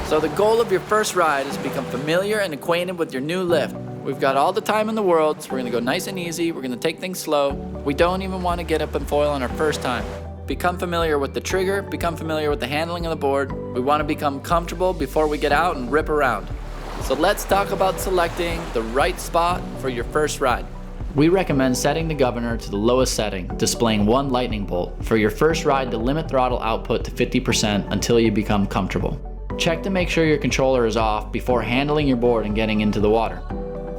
So the goal of your first ride is to become familiar and acquainted with your new lift. We've got all the time in the world, so we're gonna go nice and easy. We're gonna take things slow. We don't even wanna get up and foil on our first time. Become familiar with the trigger, become familiar with the handling of the board. We wanna become comfortable before we get out and rip around. So let's talk about selecting the right spot for your first ride. We recommend setting the governor to the lowest setting, displaying 1 lightning bolt, for your first ride to limit throttle output to 50% until you become comfortable. Check to make sure your controller is off before handling your board and getting into the water.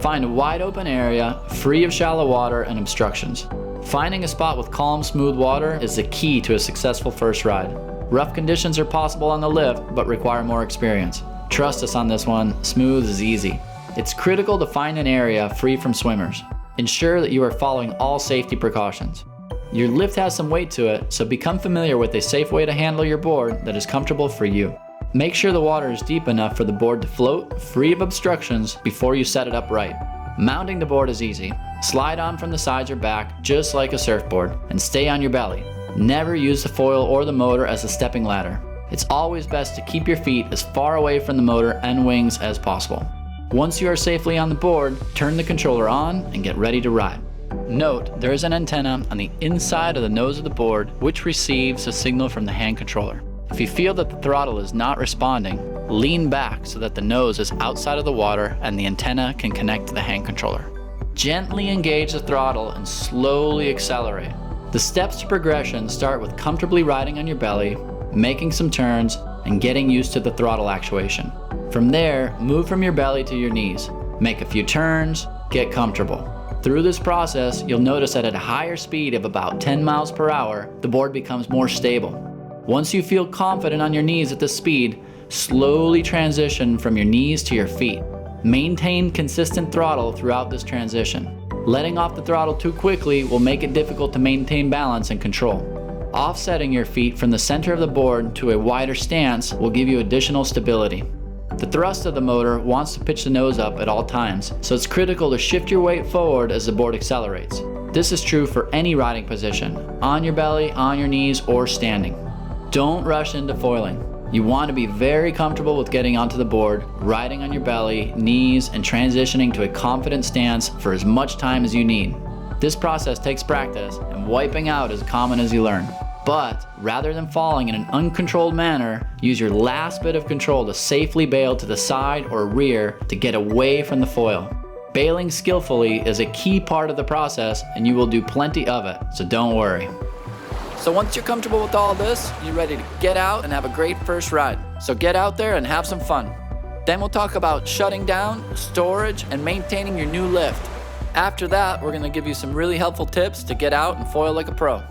Find a wide open area, free of shallow water and obstructions. Finding a spot with calm, smooth water is the key to a successful first ride. Rough conditions are possible on the lift, but require more experience. Trust us on this one, smooth is easy. It's critical to find an area free from swimmers. Ensure that you are following all safety precautions. Your lift has some weight to it, so become familiar with a safe way to handle your board that is comfortable for you. Make sure the water is deep enough for the board to float, free of obstructions, before you set it up right. Mounting the board is easy. Slide on from the sides or back, just like a surfboard, and stay on your belly. Never use the foil or the motor as a stepping ladder. It's always best to keep your feet as far away from the motor and wings as possible. Once you are safely on the board, turn the controller on and get ready to ride. Note, there is an antenna on the inside of the nose of the board which receives a signal from the hand controller. If you feel that the throttle is not responding, lean back so that the nose is outside of the water and the antenna can connect to the hand controller. Gently engage the throttle and slowly accelerate. The steps to progression start with comfortably riding on your belly, making some turns, and getting used to the throttle actuation. From there, move from your belly to your knees. Make a few turns, get comfortable. Through this process, you'll notice that at a higher speed of about 10 miles per hour, the board becomes more stable. Once you feel confident on your knees at this speed, slowly transition from your knees to your feet. Maintain consistent throttle throughout this transition. Letting off the throttle too quickly will make it difficult to maintain balance and control. Offsetting your feet from the center of the board to a wider stance will give you additional stability. The thrust of the motor wants to pitch the nose up at all times, so it's critical to shift your weight forward as the board accelerates. This is true for any riding position, on your belly, on your knees, or standing. Don't rush into foiling. You want to be very comfortable with getting onto the board, riding on your belly, knees, and transitioning to a confident stance for as much time as you need. This process takes practice, and wiping out is common as you learn. But rather than falling in an uncontrolled manner, use your last bit of control to safely bail to the side or rear to get away from the foil. Bailing skillfully is a key part of the process, and you will do plenty of it, so don't worry. So once you're comfortable with all this, you're ready to get out and have a great first ride. So get out there and have some fun. Then we'll talk about shutting down, storage, and maintaining your new lift. After that, we're gonna give you some really helpful tips to get out and foil like a pro.